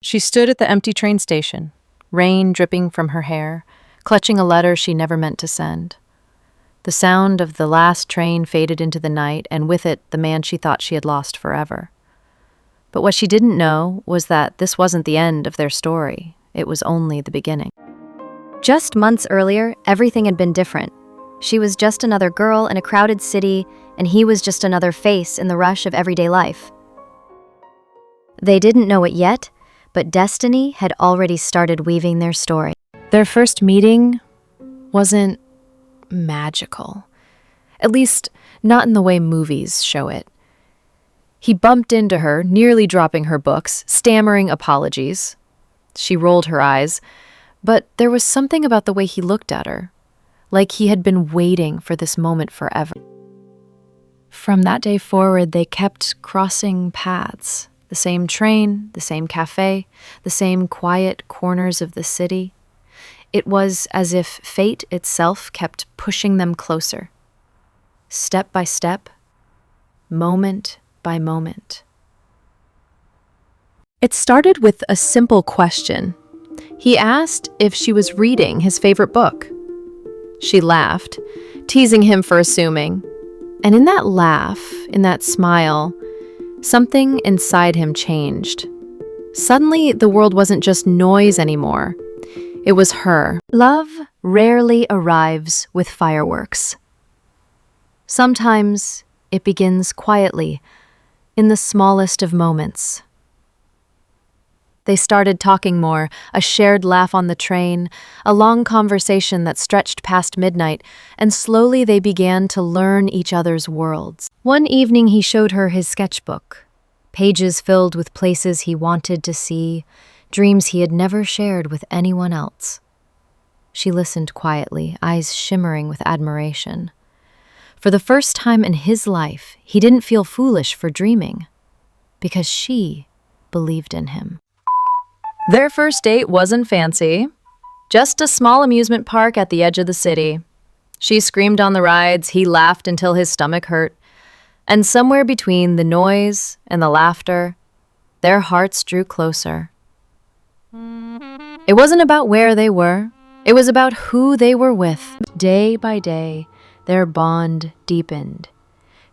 She stood at the empty train station, rain dripping from her hair, clutching a letter she never meant to send. The sound of the last train faded into the night, and with it, the man she thought she had lost forever. But what she didn't know was that this wasn't the end of their story. It was only the beginning. Just months earlier, everything had been different. She was just another girl in a crowded city, and he was just another face in the rush of everyday life. They didn't know it yet, but destiny had already started weaving their story. Their first meeting wasn't magical. At least, not in the way movies show it. He bumped into her, nearly dropping her books, stammering apologies. She rolled her eyes, but there was something about the way he looked at her, like he had been waiting for this moment forever. From that day forward, they kept crossing paths. The same train, the same cafe, the same quiet corners of the city. It was as if fate itself kept pushing them closer. Step by step, moment by moment. It started with a simple question. He asked if she was reading his favorite book. She laughed, teasing him for assuming. And in that laugh, in that smile, something inside him changed. Suddenly, the world wasn't just noise anymore. It was her. Love rarely arrives with fireworks. Sometimes it begins quietly, in the smallest of moments. They started talking more, a shared laugh on the train, a long conversation that stretched past midnight, and slowly they began to learn each other's worlds. One evening he showed her his sketchbook, pages filled with places he wanted to see, dreams he had never shared with anyone else. She listened quietly, eyes shimmering with admiration. For the first time in his life, he didn't feel foolish for dreaming, because she believed in him. Their first date wasn't fancy, just a small amusement park at the edge of the city. She screamed on the rides, he laughed until his stomach hurt, and somewhere between the noise and the laughter, their hearts drew closer. It wasn't about where they were, it was about who they were with. Day by day, their bond deepened.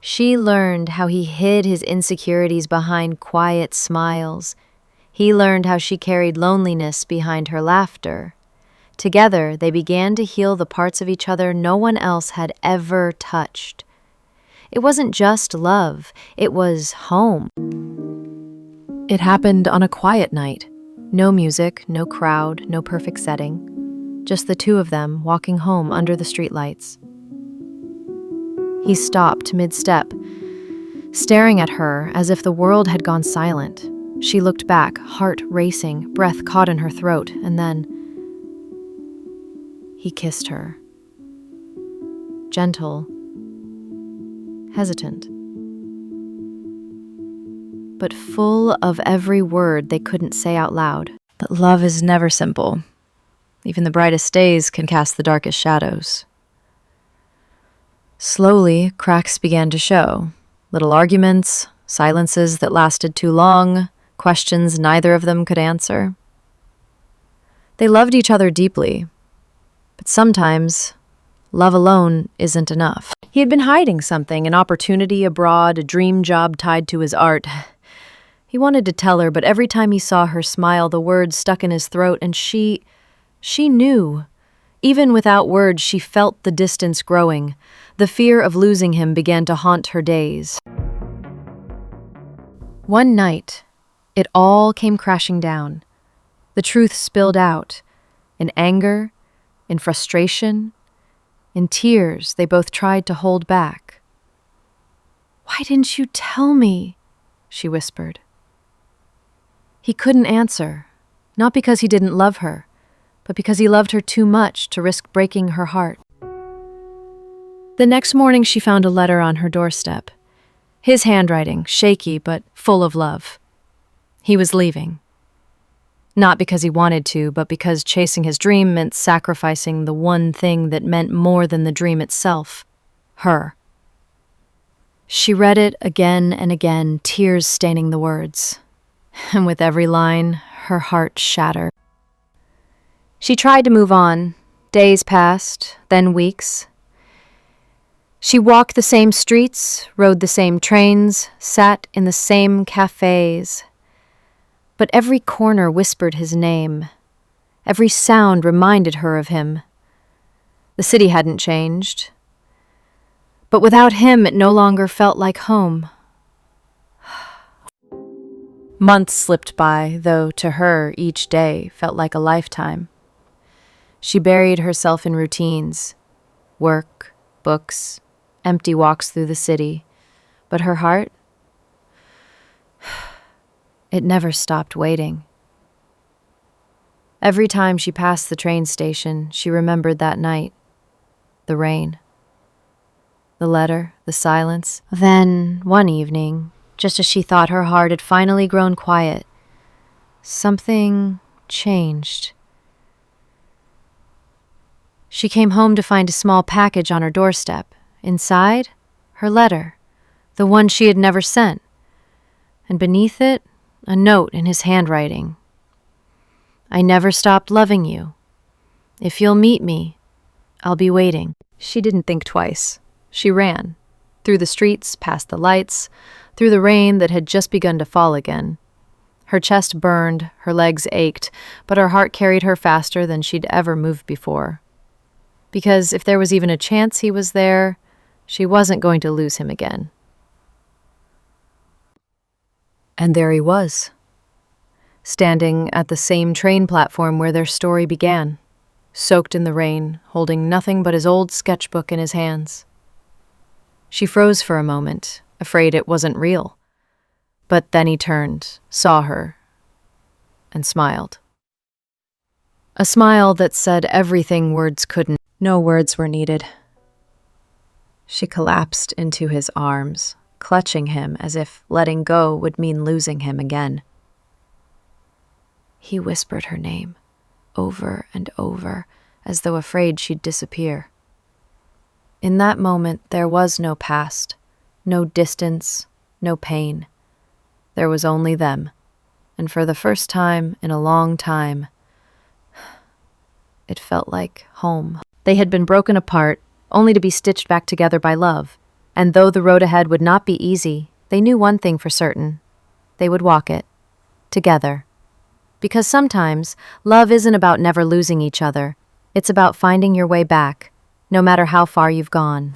She learned how he hid his insecurities behind quiet smiles. He learned how she carried loneliness behind her laughter. Together, they began to heal the parts of each other no one else had ever touched. It wasn't just love, it was home. It happened on a quiet night. No music, no crowd, no perfect setting. Just the two of them walking home under the streetlights. He stopped mid-step, staring at her as if the world had gone silent. She looked back, heart racing, breath caught in her throat, and then he kissed her. Gentle, hesitant, but full of every word they couldn't say out loud. But love is never simple. Even the brightest days can cast the darkest shadows. Slowly, cracks began to show. Little arguments, silences that lasted too long, questions neither of them could answer. They loved each other deeply, but sometimes love alone isn't enough. He had been hiding something, an opportunity abroad, a dream job tied to his art. He wanted to tell her, but every time he saw her smile, the words stuck in his throat, and she knew. Even without words, she felt the distance growing. The fear of losing him began to haunt her days. One night, it all came crashing down. The truth spilled out. In anger, in frustration, in tears they both tried to hold back. "Why didn't you tell me?" she whispered. He couldn't answer, not because he didn't love her, but because he loved her too much to risk breaking her heart. The next morning she found a letter on her doorstep. His handwriting, shaky but full of love. He was leaving. Not because he wanted to, but because chasing his dream meant sacrificing the one thing that meant more than the dream itself, her. She read it again and again, tears staining the words. And with every line, her heart shattered. She tried to move on. Days passed, then weeks. She walked the same streets, rode the same trains, sat in the same cafes. But every corner whispered his name. Every sound reminded her of him. The city hadn't changed. But without him, it no longer felt like home. Months slipped by, though to her each day felt like a lifetime. She buried herself in routines, work, books, empty walks through the city. But her heart, it never stopped waiting. Every time she passed the train station, she remembered that night. The rain. The letter, the silence. Then, one evening, just as she thought her heart had finally grown quiet, something changed. She came home to find a small package on her doorstep. Inside, her letter, the one she had never sent. And beneath it, a note in his handwriting. I never stopped loving you. If you'll meet me, I'll be waiting. She didn't think twice. She ran. Through the streets, past the lights, through the rain that had just begun to fall again. Her chest burned, her legs ached, but her heart carried her faster than she'd ever moved before. Because if there was even a chance he was there, she wasn't going to lose him again. And there he was, standing at the same train platform where their story began, soaked in the rain, holding nothing but his old sketchbook in his hands. She froze for a moment, afraid it wasn't real. But then he turned, saw her, and smiled. A smile that said everything words couldn't. No words were needed. She collapsed into his arms, clutching him as if letting go would mean losing him again. He whispered her name, over and over, as though afraid she'd disappear. In that moment, there was no past, no distance, no pain. There was only them, and for the first time in a long time, it felt like home. They had been broken apart, only to be stitched back together by love. And though the road ahead would not be easy, they knew one thing for certain. They would walk it, together. Because sometimes, love isn't about never losing each other. It's about finding your way back, no matter how far you've gone.